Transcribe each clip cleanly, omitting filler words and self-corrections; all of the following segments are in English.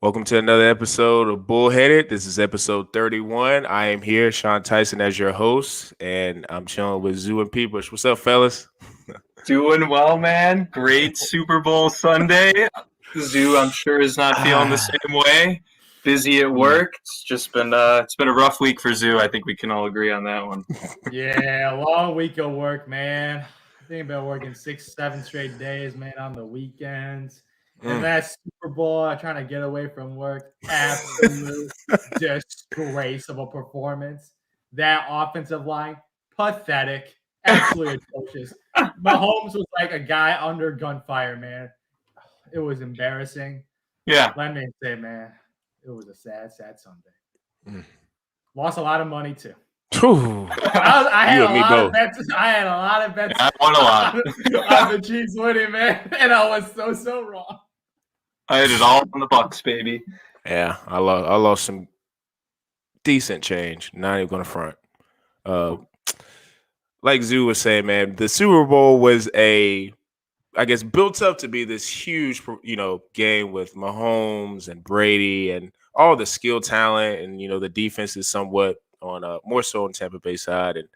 Welcome to another episode of Bullheaded. This is episode 31. I am here, Sean Tyson, as your host, and I'm chilling with Zoo and Pwish. What's up, fellas? Doing well, man. Great Super Bowl Sunday. Zoo, I'm sure, is not feeling the same way. Busy at work. It's been a rough week for Zoo. I think we can all agree on that one. Yeah, a long week of work, man. I think I've been working 6, 7 straight days, man, on the weekends. And that Super Bowl, I'm trying to get away from work. Absolute disgrace of a performance. That offensive line, pathetic, absolutely atrocious. Mahomes was like a guy under gunfire, man. It was embarrassing. Yeah. Let me say, man, it was a sad, sad Sunday. Lost a lot of money, too. I had a lot of bets. I won a lot. On the Chiefs winning, man, and I was so wrong. I had it all on the Bucks, baby. Yeah, I lost some decent change. Not even gonna front. Like Zoo was saying, man, the Super Bowl was built up to be this huge, game with Mahomes and Brady and all the skill talent, and the defense is somewhat on more so on Tampa Bay side. And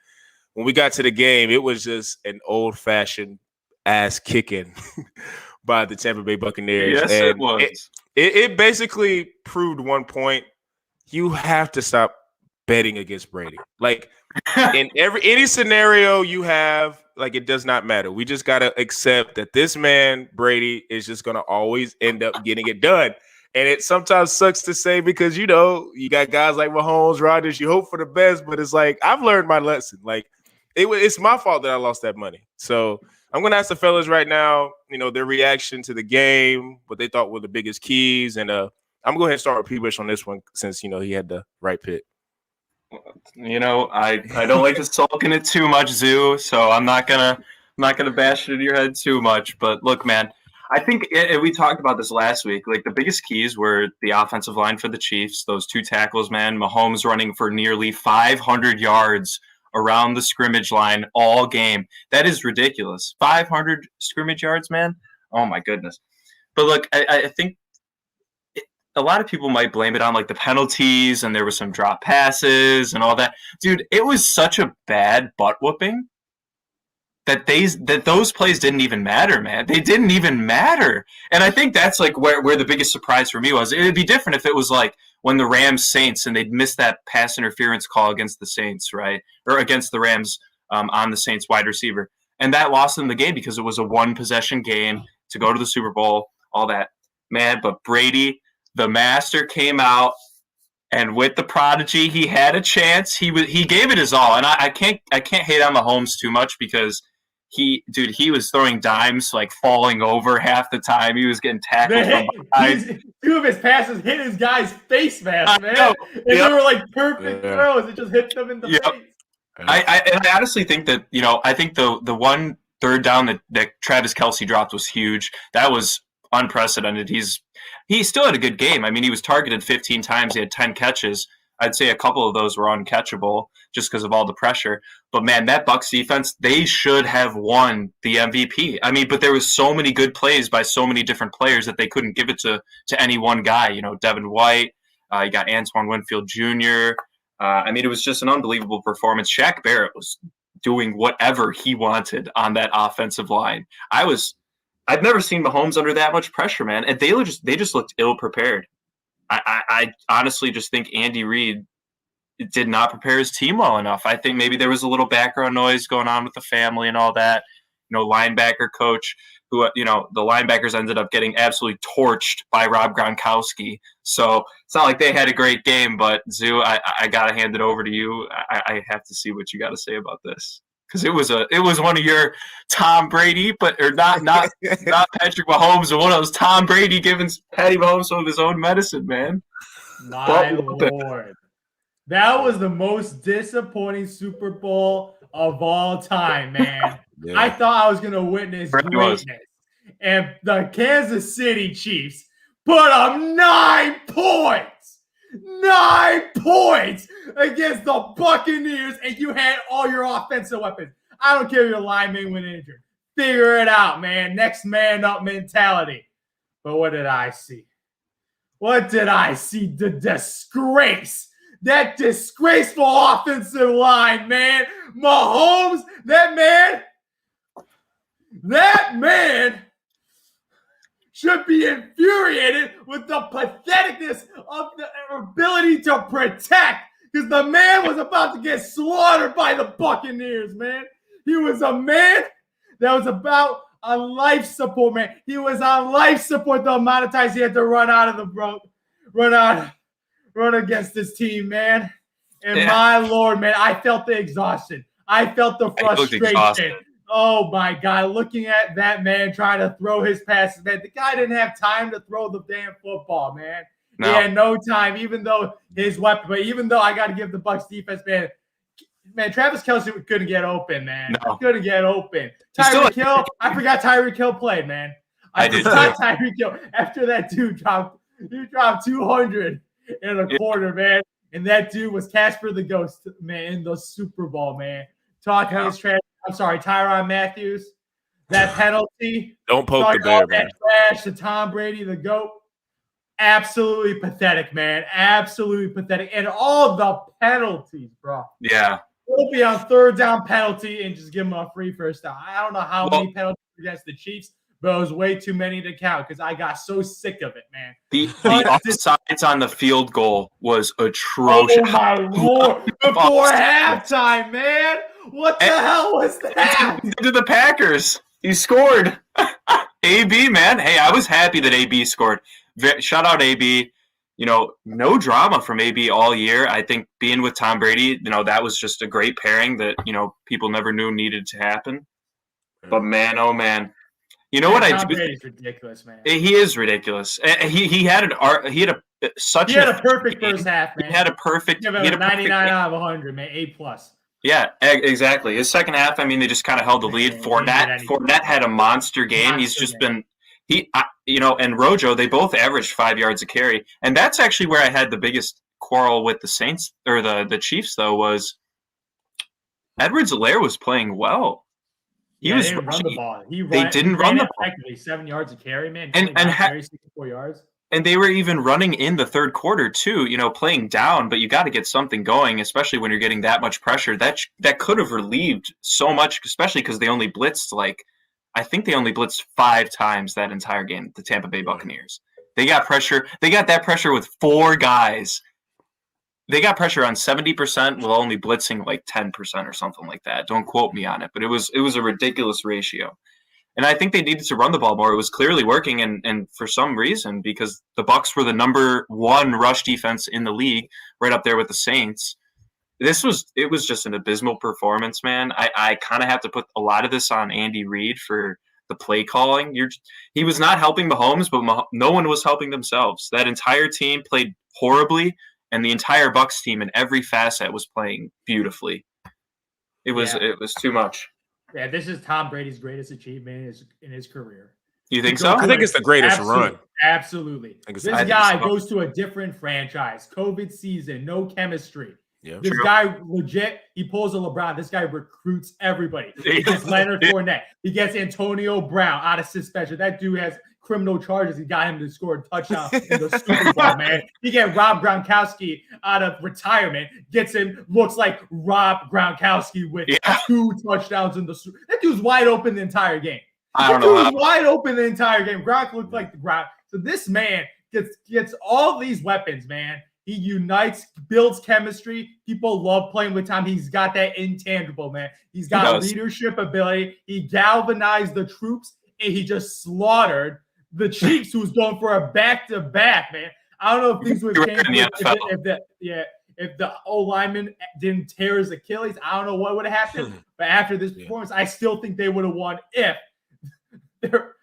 when we got to the game, it was just an old-fashioned ass kicking by the Tampa Bay Buccaneers. Yes, and it was. It basically proved one point: you have to stop betting against Brady. Like in any scenario you have, like, it does not matter. We just gotta accept that this man Brady is just gonna always end up getting it done. And it sometimes sucks to say because, you got guys like Mahomes, Rodgers, you hope for the best, but it's like, I've learned my lesson. Like, it's my fault that I lost that money. So I'm going to ask the fellas right now, their reaction to the game, what they thought were the biggest keys. And I'm going to go ahead and start with Pwish on this one since, he had the right pick. I don't like to sulk in it too much, Zoo, so I'm not gonna bash it in your head too much. But look, man, I think we talked about this last week. Like, the biggest keys were the offensive line for the Chiefs, those two tackles, man. Mahomes running for nearly 500 yards around the scrimmage line all game. That is ridiculous. 500 scrimmage yards, man. Oh my goodness. But look, I think a lot of people might blame it on like the penalties, and there was some drop passes and all that. Dude, it was such a bad butt whooping that those plays didn't even matter, man. They didn't even matter. And I think that's like where the biggest surprise for me was. It would be different if it was like when the Rams Saints and they'd missed that pass interference call against the Saints, right? Or against the Rams on the Saints wide receiver. And that lost them the game because it was a one-possession game to go to the Super Bowl, all that. Man, but Brady, the master, came out, and with the prodigy, he had a chance. He gave it his all. And I can't hate on Mahomes too much because he was throwing dimes, like falling over half the time. He was getting tackled from behind. Two of his passes hit his guy's face mask, man. And they were like perfect throws. It just hit them in the face. I honestly think that, I think the one third down that Travis Kelce dropped was huge. That was unprecedented. He still had a good game. I mean, he was targeted 15 times. He had 10 catches. I'd say a couple of those were uncatchable just because of all the pressure. But, man, that Bucs defense, they should have won the MVP. I mean, but there was so many good plays by so many different players that they couldn't give it to any one guy. Devin White, you got Antoine Winfield Jr. I mean, it was just an unbelievable performance. Shaq Barrett was doing whatever he wanted on that offensive line. I've never seen Mahomes under that much pressure, man. And they just looked ill-prepared. I honestly just think Andy Reid did not prepare his team well enough. I think maybe there was a little background noise going on with the family and all that. Linebacker coach who, the linebackers ended up getting absolutely torched by Rob Gronkowski. So it's not like they had a great game, but Zoo, I got to hand it over to you. I have to see what you got to say about this. Because it was one of your Tom Brady, not Patrick Mahomes, but one of those Tom Brady giving Patty Mahomes some of his own medicine, man. My Lord. That was the most disappointing Super Bowl of all time, man. Yeah. I thought I was going to witness greatness. And the Kansas City Chiefs put up 9 points. 9 points against the Buccaneers, and you had all your offensive weapons. I don't care if your lineman went injured. Figure it out, man. Next man up mentality. But what did I see? What did I see? The disgrace. That disgraceful offensive line, man. Mahomes, that man should be infuriated with the patheticness of the ability to protect, because the man was about to get slaughtered by the Buccaneers, man. He was a man that was about on life support, man. He was on life support the amount of times he had to run against this team, man. And my Lord, man, I felt the exhaustion. I felt the frustration. Oh, my God. Looking at that man trying to throw his passes, man. The guy didn't have time to throw the damn football, man. No. He had no time, even though his weapon. But even though I got to give the Bucs defense, man, Travis Kelce couldn't get open, man. No. Couldn't get open. Tyreek Hill, I forgot Tyreek Hill played, man. I forgot Tyreek Hill. After that dude dropped 200 in a quarter, man. And that dude was Casper the Ghost, man, in the Super Bowl, man. Talking his trash. I'm sorry, Tyrann Matthew. That penalty. Don't poke the bear, man. Trash to Tom Brady, the GOAT. Absolutely pathetic, man. Absolutely pathetic. And all the penalties, bro. Yeah. We'll be on third down penalty and just give them a free first down. I don't know how many penalties against the Chiefs, but it was way too many to count because I got so sick of it, man. The offsides on the field goal was atrocious. Oh, my Lord. Before halftime, man. What the hell was that? To the Packers. He scored. AB, man. Hey, I was happy that AB scored. Shout out AB. You know, no drama from AB all year. I think being with Tom Brady, you know, that was just a great pairing that, you know, people never knew needed to happen. But, man, oh, man. You know what Tom Brady's ridiculous, man. He is ridiculous. He had a perfect first half, man. He had a perfect. He had a 99 out of 100, man. A+. Yeah, exactly. His second half, I mean, they just kind of held the lead. Fournette had a monster game. He's just been and Rojo, they both averaged 5 yards a carry, and that's actually where I had the biggest quarrel with the Saints or the Chiefs. Though was Edwards-Helaire was playing well. He didn't run the ball. They didn't run the ball. 7 yards a carry, man. And 64 yards. And they were even running in the third quarter too, you know, playing down, but you got to get something going, especially when you're getting that much pressure. That could have relieved so much, especially because they only blitzed I think they only blitzed 5 times that entire game, the Tampa Bay Buccaneers. They got pressure. They got that pressure with 4 guys. They got pressure on 70% while only blitzing 10% or something like that. Don't quote me on it, but it was a ridiculous ratio. And I think they needed to run the ball more. It was clearly working, and for some reason, because the Bucs were the number 1 rush defense in the league, right up there with the Saints. It was just an abysmal performance, man. I kind of have to put a lot of this on Andy Reid for the play calling. He was not helping Mahomes, but no one was helping themselves. That entire team played horribly, and the entire Bucs team in every facet was playing beautifully. It was too much. Yeah, this is Tom Brady's greatest achievement in his career. You think so? I think it's the greatest run. Absolutely. This guy goes to a different franchise. COVID season, no chemistry. Yeah, this guy legit, he pulls a LeBron. This guy recruits everybody. He gets Leonard Fournette. He gets Antonio Brown out of suspension. That dude has criminal charges. He got him to score a touchdown in the Super Bowl, man. He get Rob Gronkowski out of retirement. Gets him, looks like Rob Gronkowski with 2 touchdowns in the Super Bowl. That dude's wide open the entire game. I don't know. That dude's wide open the entire game. Gronk looked like the Gronk. So this man gets all these weapons, man. He unites, builds chemistry. People love playing with Tom. He's got that intangible, man. He's got leadership ability. He galvanized the troops, and he just slaughtered the Chiefs, who's going for a back-to-back, man. I don't know if things would change if the O-lineman didn't tear his Achilles. I don't know what would have happened. But after this performance, I still think they would have won if their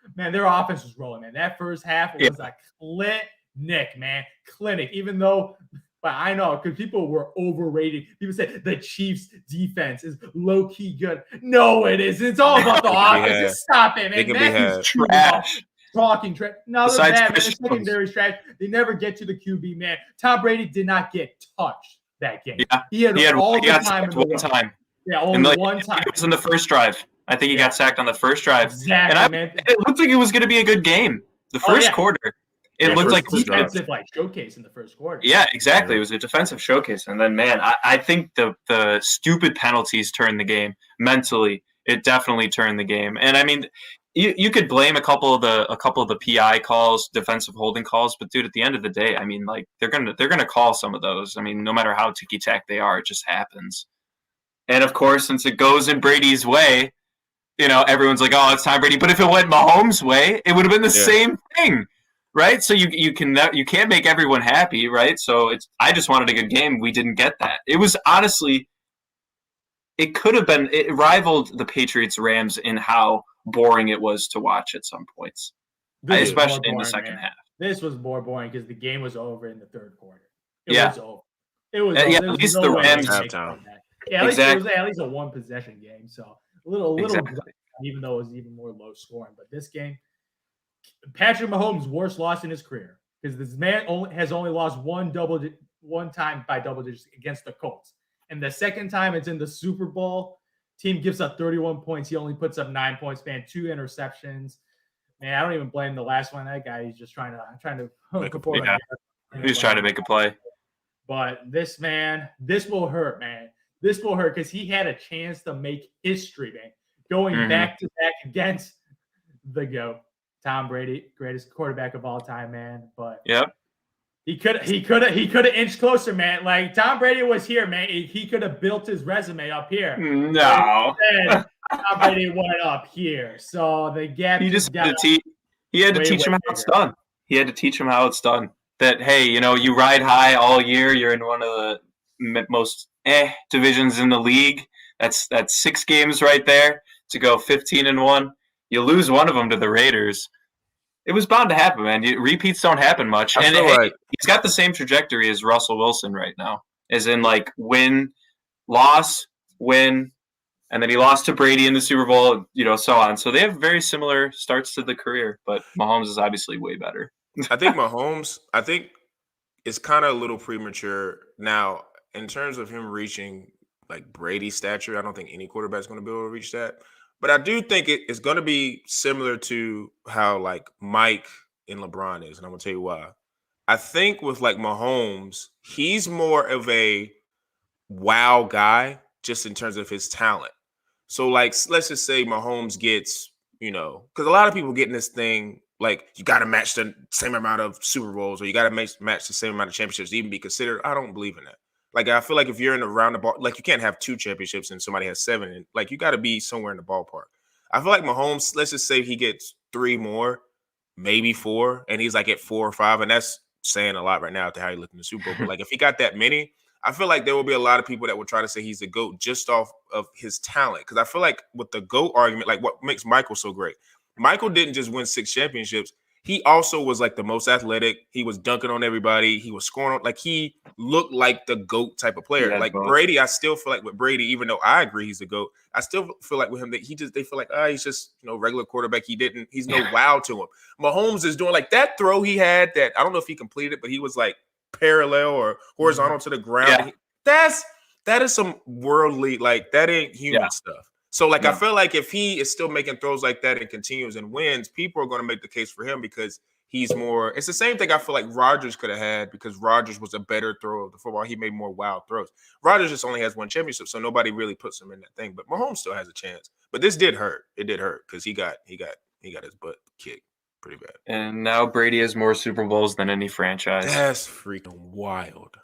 offense was rolling, man. That first half was a clinic, man. Clinic. Even though, but I know because people were overrated. People say the Chiefs' defense is low-key good. No, it isn't. It's all about the offense. Just stop it, man. Matthew's trash. Talking trash. No, they're bad, man. The secondary's trash. They never get to the QB, man. Tom Brady did not get touched that game. Yeah. He had all the time in the world. Time. Yeah, only one time. It was in the first drive. I think he got sacked on the first drive. Exactly, man. It looked like it was going to be a good game. The first quarter. it looked like defensive showcase in the first quarter. Yeah, exactly. It was a defensive showcase, and then man, I think the stupid penalties turned the game mentally. It definitely turned the game, and I mean, you could blame a couple of the PI calls, defensive holding calls, but dude, at the end of the day, I mean, like they're gonna call some of those. I mean, no matter how ticky tack they are, it just happens. And of course, since it goes in Brady's way, everyone's like, "Oh, it's Tom Brady." But if it went Mahomes' way, it would have been the same thing, right? So you can't make everyone happy, right? So I just wanted a good game. We didn't get that. It was honestly, it could have been. It rivaled the Patriots-Rams in how boring it was to watch at some points, especially in the second half. This was more boring because the game was over in the third quarter. It was over. It was over. At least the Rams halftime. Yeah, it was at least a one possession game. So a little even though it was even more low scoring. But this game, Patrick Mahomes' worst loss in his career because this man has only lost one time by double digits against the Colts. And the second time it's in the Super Bowl, team gives up 31 points. He only puts up 9 points, man, 2 interceptions. Man, I don't even blame the last one. That guy, he's just trying to make a play. He's trying to make a play. But this will hurt, man. This will hurt because he had a chance to make history, man. Going back to back against the GOAT, Tom Brady, greatest quarterback of all time, man. But he could have inched closer, man. Like Tom Brady was here, man. He could have built his resume up here. No, Tom Brady went up here, so the gap. He just had to teach him how it's done. He had to teach him how it's done. That hey, you ride high all year. You're in one of the most divisions in the league. That's 6 games right there to go 15-1. You lose one of them to the Raiders. It was bound to happen, man. Repeats don't happen much. And he's got the same trajectory as Russell Wilson right now, as in like win, loss, win, and then he lost to Brady in the Super Bowl, so on. So they have very similar starts to the career, but Mahomes is obviously way better. I think Mahomes, it's kind of a little premature now in terms of him reaching like Brady's stature. I don't think any quarterback is going to be able to reach that. But I do think it's going to be similar to how like Mike and LeBron is, and I'm going to tell you why. I think with like Mahomes, he's more of a wow guy just in terms of his talent. So like, let's just say Mahomes gets, because a lot of people get in this thing like you got to match the same amount of Super Bowls or you got to match the same amount of championships to even be considered. I don't believe in that. Like, I feel like if you're in around the ball, like you can't have 2 championships and somebody has 7. And like, you got to be somewhere in the ballpark. I feel like Mahomes, let's just say he gets 3 more, maybe 4, and he's like at 4 or 5. And that's saying a lot right now after how he looked in the Super Bowl. But like, if he got that many, I feel like there will be a lot of people that will try to say he's the GOAT just off of his talent. Because I feel like with the GOAT argument, like what makes Michael so great, Michael didn't just win 6 championships. He also was like the most athletic. He was dunking on everybody. He was scoring on, like he looked like the GOAT type of player. Like Brady, I still feel like with Brady, even though I agree he's the GOAT, I still feel like with him that they feel like, he's just, regular quarterback. He's no wow to him. Mahomes is doing like that throw he had that, I don't know if he completed it, but he was like parallel or horizontal to the ground. Yeah. That is some worldly, like that ain't human stuff. So, like, I feel like if he is still making throws like that and continues and wins, people are going to make the case for him because he's more – it's the same thing I feel like Rodgers could have had because Rodgers was a better thrower of the football. He made more wild throws. Rodgers just only has 1 championship, so nobody really puts him in that thing. But Mahomes still has a chance. But this did hurt. It did hurt because he got his butt kicked pretty bad. And now Brady has more Super Bowls than any franchise. That's freaking wild.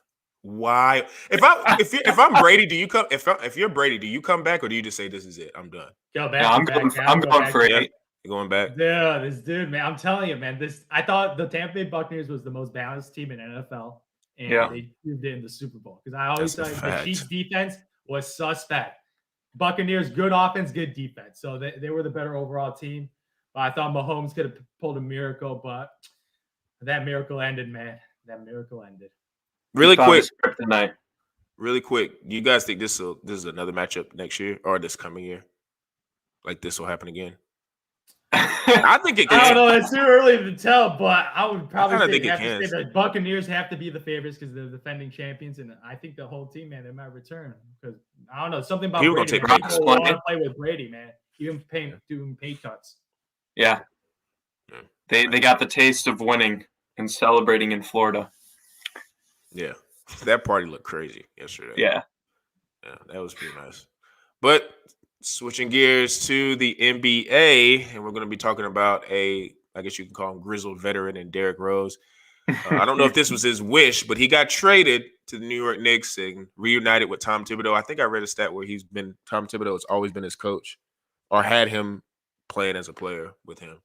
Why? If I'm Brady, do you come? If you're Brady, do you come back or do you just say this is it? I'm done. Go back. I'm going for 8. You're going back. Yeah, this dude, man. I'm telling you, man. I thought the Tampa Bay Buccaneers was the most balanced team in NFL, and they proved it in the Super Bowl. Because I always thought the Chiefs' defense was suspect. Buccaneers, good offense, good defense. So they were the better overall team. But I thought Mahomes could have pulled a miracle, but that miracle ended, man. That miracle ended. Really quick. Do you guys think this is another matchup next year or this coming year? Like this will happen again? I think it can. I don't know. It's too early to tell, but I would probably say the Buccaneers have to be the favorites because they're the defending champions, and I think the whole team, man, they might return because I don't know something about people Brady. People want to play with Brady, man. Even doing pay cuts. Yeah, they got the taste of winning. and celebrating in Florida. Yeah, that party looked crazy yesterday. Yeah, that was pretty nice. But switching gears to the NBA, and we're going to be talking about I guess you can call him grizzled veteran, and Derrick Rose. I don't know if this was his wish, but he got traded to the New York Knicks and reunited with Tom Thibodeau. I think I read a stat where Tom Thibodeau has always been his coach, or had him playing as a player with him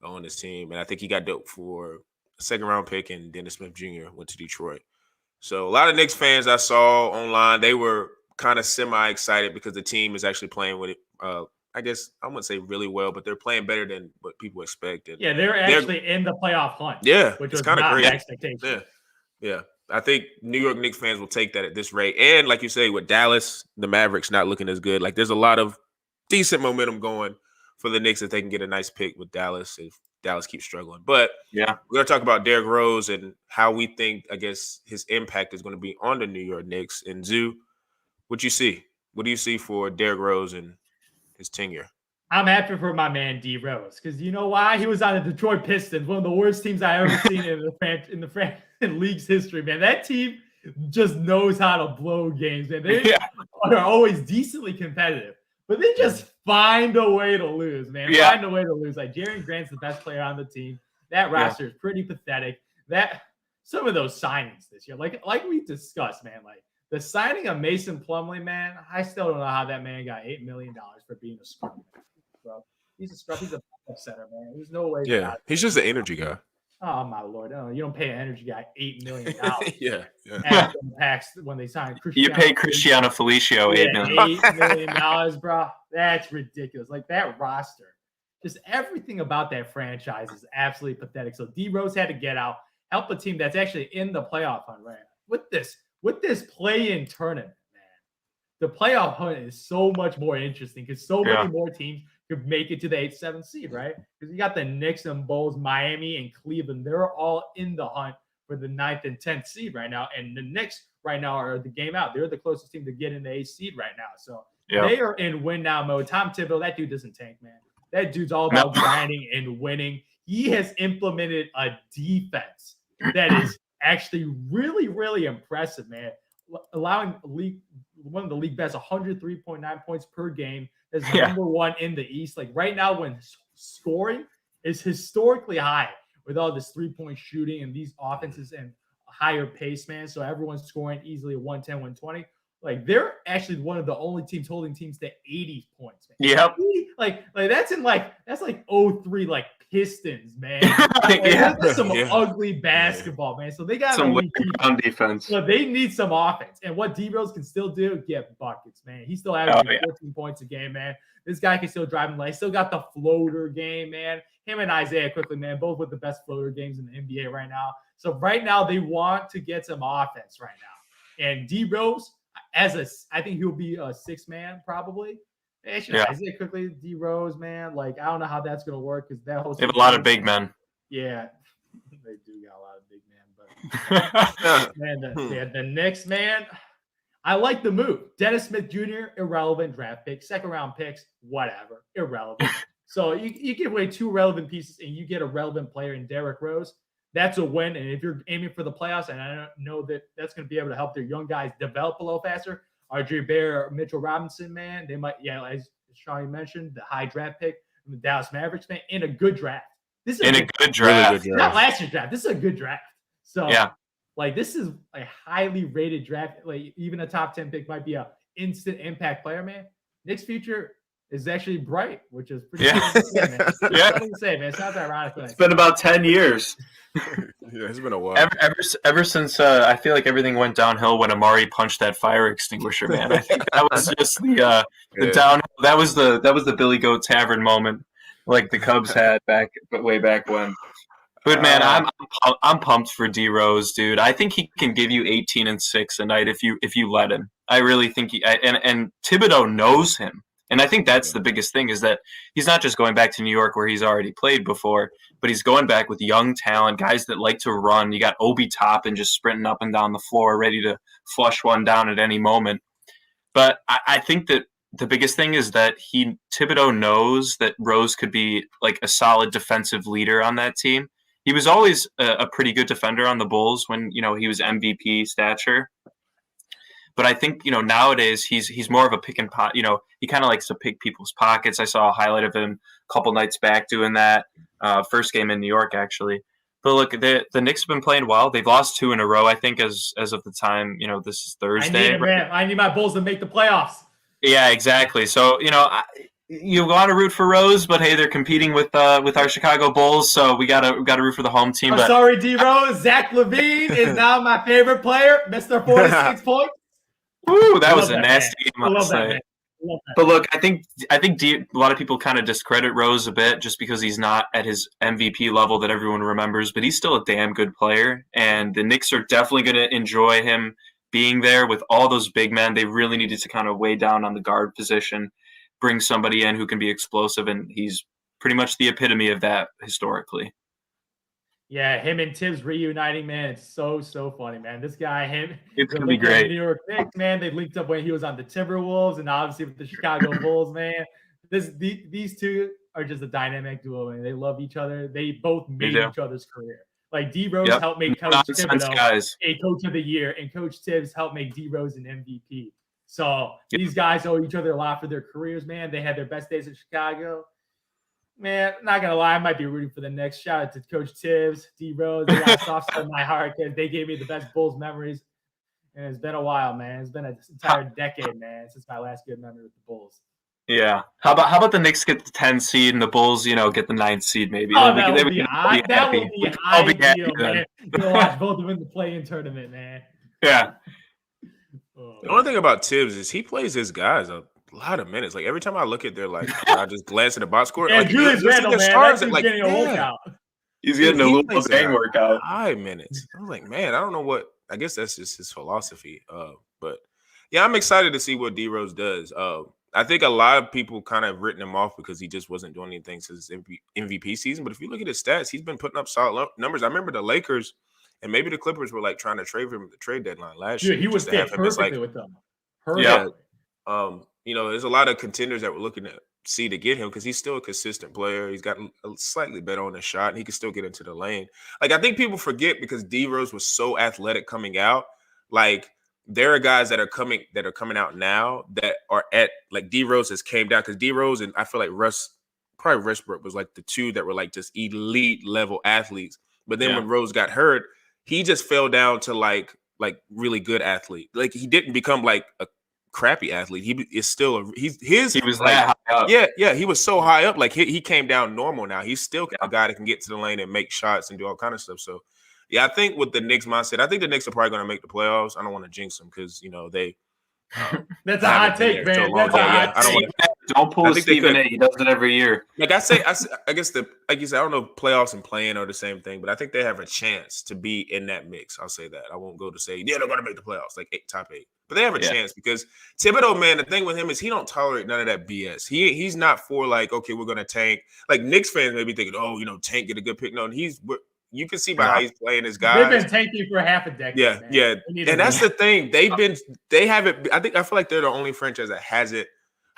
on his team. And I think he got dope for a second-round pick, and Dennis Smith Jr. went to Detroit. So a lot of Knicks fans I saw online, they were kind of semi-excited because the team is actually playing with it. I guess I wouldn't say really well, but they're playing better than what people expected. Yeah, they're actually in the playoff hunt. Yeah, which was kind of great expectation. Yeah. I think New York Knicks fans will take that at this rate. And like you say, with Dallas, the Mavericks not looking as good. Like there's a lot of decent momentum going for the Knicks if they can get a nice pick with Dallas if Dallas keeps struggling. But yeah, we're going to talk about Derrick Rose and how we think, I guess, his impact is going to be on the New York Knicks. And Zoo, what you see? What do you see for Derrick Rose and his tenure? I'm happy for my man D Rose because you know why? He was on the Detroit Pistons, one of the worst teams I ever seen in the league's history. Man, that team just knows how to blow games. Man, they are always decently competitive, but they just find a way to lose. Man, find a way to lose. Like Jerry Grant's the best player on the team. That roster is pretty pathetic. Some of those signings this year, like we discussed, man, like. The signing of Mason Plumlee, man, I still don't know how that man got $8 million for being a scrum. Bro, he's a scrum. He's a backup center, man. There's no way. Yeah, he's just an energy guy. Oh my lord! No, you don't pay an energy guy $8 million. yeah. Packs when they sign Cristiano. You pay Cristiano Felicio $8 million. $8 million, bro. That's ridiculous. Like that roster, just everything about that franchise is absolutely pathetic. So D Rose had to get out, help a team that's actually in the playoff hunt right now. With this play-in tournament, man, the playoff hunt is so much more interesting because so many more teams could make it to the 8th, 7th seed, right? Because you got the Knicks and Bulls, Miami and Cleveland. They're all in the hunt for the 9th and 10th seed right now. And the Knicks right now are the game out. They're the closest team to getting the 8th seed right now. So they are in win-now mode. Tom Thibodeau, that dude doesn't tank, man. That dude's all about grinding and winning. He has implemented a defense that is actually really, really impressive, man. Allowing one of the league best 103.9 points per game is number one in the East. Like right now, when scoring is historically high with all this 3-point shooting and these offenses and higher pace, man. So everyone's scoring easily 110, 120. Like they're actually one of the only teams holding teams to 80 points. Man. Yep. Like that's 03 like Pistons, man. That's some ugly basketball, man. So they got some on defense. So they need some offense. And what D Rose can still do, get buckets, man. He's still averaging 14 points a game, man. This guy can still drive him. Like, still got the floater game, man. Him and Isaiah quickly, man, both with the best floater games in the NBA right now. So right now they want to get some offense right now. And D Rose, I think he'll be a 6th man probably. Isaiah quickly, D Rose, man. Like I don't know how that's gonna work because that whole. They have a lot of big men. Yeah, they do got a lot of big men, but man, the Knicks, man. I like the move. Dennis Smith Jr. irrelevant draft pick, 2nd round picks, whatever, irrelevant. So you give away 2 relevant pieces and you get a relevant player in Derrick Rose. That's a win. And if you're aiming for the playoffs, and I don't know that that's going to be able to help their young guys develop a little faster. RJ Barrett or Mitchell Robinson, man, they might, as Shawnee mentioned, the high draft pick from the Dallas Mavericks, man, in a good draft. This is a good draft. Not last year's draft. This is a good draft. So, like, this is a highly rated draft. Like, even a top 10 pick might be a instant impact player, man. Knicks' future is actually bright, which is pretty good to say, man. To say, man. It's not that ironic. It's been about 10 years. It's been a while. Ever since I feel like everything went downhill when Amari punched that fire extinguisher, man. I think that was just the downhill. That was the Billy Goat Tavern moment, like the Cubs had way back when. But man, I'm pumped for D Rose, dude. I think he can give you 18 and 6 a night if you let him. I really think and Thibodeau knows him. And I think that's the biggest thing is that he's not just going back to New York where he's already played before, but he's going back with young talent, guys that like to run. You got Obi Toppin just sprinting up and down the floor, ready to flush one down at any moment. But I think that the biggest thing is that Thibodeau knows that Rose could be like a solid defensive leader on that team. he was always a pretty good defender on the Bulls when he was MVP stature. But I think nowadays he's more of a pick and pot. He kind of likes to pick people's pockets. I saw a highlight of him a couple nights back doing that. First game in New York, actually. But look, the Knicks have been playing well. They've lost 2 in a row, I think, as of the time. This is Thursday. I need my Bulls to make the playoffs. Yeah, exactly. So you want to root for Rose, but hey, they're competing with our Chicago Bulls, so we gotta root for the home team. I'm sorry, D Rose. Zach LaVine is now my favorite player, Mr. 46 points. Ooh, that was a nasty game. I love that, man. But look, I think a lot of people kind of discredit Rose a bit just because he's not at his MVP level that everyone remembers, but he's still a damn good player, and the Knicks are definitely going to enjoy him being there with all those big men. They really needed to kind of weigh down on the guard position, bring somebody in who can be explosive, and he's pretty much the epitome of that historically. Yeah, him and Tibbs reuniting, man. It's so funny, man. This guy, it's gonna be great. New York Knicks, man. They linked up when he was on the Timberwolves, and obviously with the Chicago Bulls, man. These two are just a dynamic duo, man. They love each other. They both made each other's career. Like D Rose helped make Coach Thibodeau a Coach of the Year, and Coach Tibbs helped make D Rose an MVP. So these guys owe each other a lot for their careers, man. They had their best days in Chicago. Man, not gonna lie, I might be rooting for the next. Shout out to Coach Tibbs, D Rose. They got a soft spot in my heart because they gave me the best Bulls memories. And it's been a while, man. It's been an entire decade, man, since my last good memory with the Bulls. Yeah. How about the Knicks get the 10 seed and the Bulls, get the 9th seed maybe? Oh, that would be ideal, man. You'll watch both of them in the play-in tournament, man. Yeah. The only thing about Tibbs is he plays his guys a lot of minutes. Like every time I look at their I just glance at the box score. Yeah, like, Julius Randle, man. That's getting a workout. He's getting a little bang workout. 5 minutes. I was like, man, I don't know what. I guess that's just his philosophy. But yeah, I'm excited to see what D Rose does. I think a lot of people kind of written him off because he just wasn't doing anything since his MVP season. But if you look at his stats, he's been putting up solid numbers. I remember the Lakers and maybe the Clippers were like trying to trade him at the trade deadline last year. He was fit perfectly with them. Yeah. There's a lot of contenders that were looking to see to get him because he's still a consistent player. He's got a slightly better on the shot, and he can still get into the lane. Like, I think people forget because D Rose was so athletic coming out. Like, there are guys that are coming out now that are at, like, D Rose has came down because D Rose and I feel like probably Westbrook was like the two that were like just elite level athletes. But then when Rose got hurt, he just fell down to like really good athlete. Like, he didn't become like a crappy athlete. He is still he was like, that high up. Yeah, he was so high up. Like he came down normal now. He's still a guy that can get to the lane and make shots and do all kind of stuff. So yeah, I think with the Knicks mindset, I think the Knicks are probably going to make the playoffs. I don't want to jinx them because they. That's a hot take, man. That's a hot take. Don't pull Stephen A. He does it every year. Like I guess like you said, I don't know if playoffs and playing are the same thing, but I think they have a chance to be in that mix. I'll say that. I won't go to say they're going to make the playoffs, like top 8, but they have a chance because Thibodeau, man. The thing with him is he don't tolerate none of that BS. He's not for like, okay, we're going to tank. Like Knicks fans may be thinking, oh, tank, get a good pick. No, you can see by how he's playing his guys. They've been tanking for half a decade. Yeah. And that's the thing. They haven't. I feel like they're the only franchise that hasn't.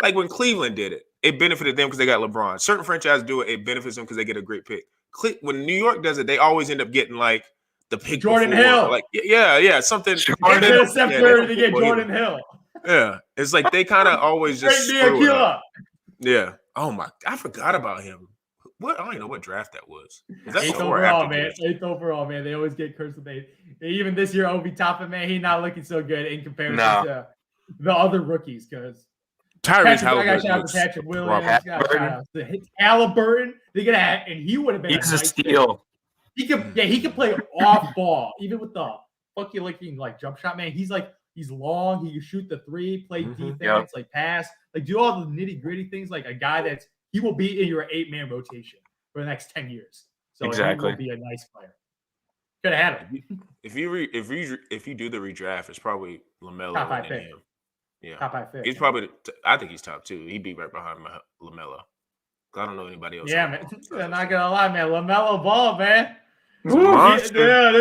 Like when Cleveland did it, it benefited them because they got LeBron. Certain franchises do it, it benefits them because they get a great pick. When New York does it, they always end up getting like the pick. Jordan before. Hill. Like something. To get Jordan Hill. Yeah, it's like they kind of always just screw it up. Yeah. Oh my! I forgot about him. What? I don't even know what draft that was. Is that 8th overall, man. 8th overall, man. They always get cursed with 8. Even this year, Obi Toppin, man, he's not looking so good in comparison to the other rookies. Because Tyrese Halliburton, Patrick Williams, Halliburton. They get at, and he would have been. He's a steal. He could play off ball, even with the funky looking like jump shot, man. He's long. He can shoot the 3, play defense, like pass, like do all the nitty gritty things. Like a guy he will be in your 8-man rotation for the next 10 years. So he will be a nice player. Could have had him. If you do the redraft, it's probably LaMelo. Top 5 pick. Yeah, top 5 pick. He's probably. I think he's top 2. He'd be right behind LaMelo. I don't know anybody else. Yeah, man. I'm not gonna lie, man. LaMelo Ball, man. There's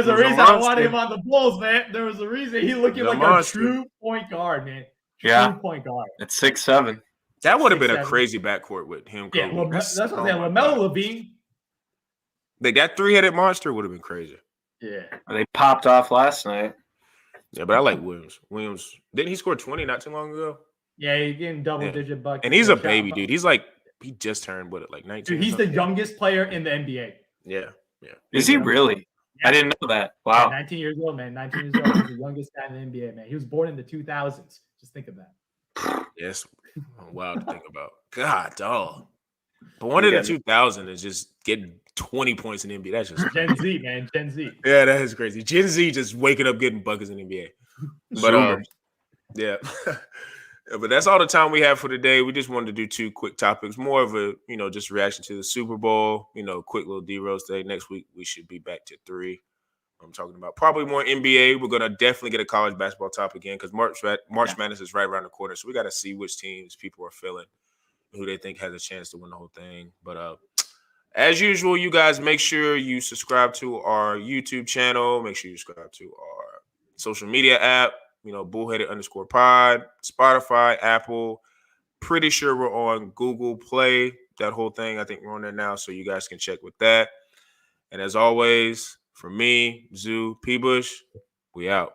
a reason I wanted him on the Bulls, man. There was a reason he looking like a true point guard, man. True point guard. At 6'7". That would have been a crazy backcourt with him. Yeah, that's what I'm saying. LaMelo LaVine. Like that 3-headed monster would have been crazy. Yeah. They popped off last night. Yeah, but I like Williams. Williams didn't he score 20 not too long ago? Yeah, he's getting double-digit buckets. And he's a baby, dude. He's like he just turned like 19. Dude, he's the youngest player in the NBA. Yeah. Is he really? Yeah. I didn't know that. Wow. Yeah, 19 years old, man. 19 years old. He's the youngest guy in the NBA, man. He was born in the 2000s. Just think of that. Yes. Wild to think about. God, dog. But one in the 2000 is just getting 20 points in the NBA. That's just Gen Z, man. Gen Z. Yeah, that is crazy. Gen Z just waking up getting buckets in the NBA. But yeah. But that's all the time we have for today. We just wanted to do 2 quick topics, more of a, just reaction to the Super Bowl, quick little D-Rose today. Next week, we should be back to 3. I'm talking about probably more NBA. We're going to definitely get a college basketball topic again because March Madness is right around the corner. So we got to see which teams people are feeling, who they think has a chance to win the whole thing. But as usual, you guys make sure you subscribe to our YouTube channel. Make sure you subscribe to our social media app. Bullheaded_pod, Spotify, Apple. Pretty sure we're on Google Play, that whole thing. I think we're on there now, so you guys can check with that. And as always, for me, Zoo, Pwish, we out.